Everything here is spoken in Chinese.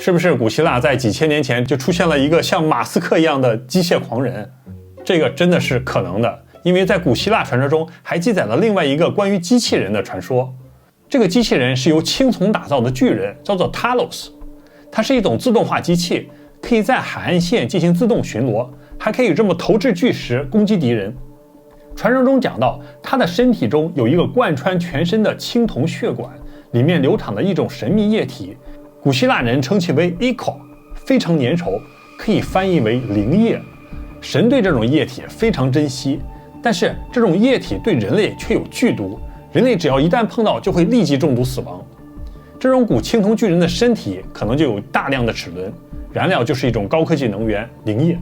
是不是古希腊在几千年前就出现了一个像马斯克一样的机械狂人？这个真的是可能的，因为在古希腊传说中还记载了另外一个关于机器人的传说。这个机器人是由青铜打造的巨人，叫做 Talos。它是一种自动化机器，可以在海岸线进行自动巡逻，还可以这么投掷巨石攻击敌人。传说中讲到，它的身体中有一个贯穿全身的青铜血管，里面流淌的一种神秘液体，古希腊人称其为 ichor， 非常粘稠，可以翻译为灵液。神对这种液体非常珍惜，但是这种液体对人类却有剧毒，人类只要一旦碰到就会立即中毒死亡。这种古青铜巨人的身体可能就有大量的齿轮，燃料就是一种高科技能源灵液。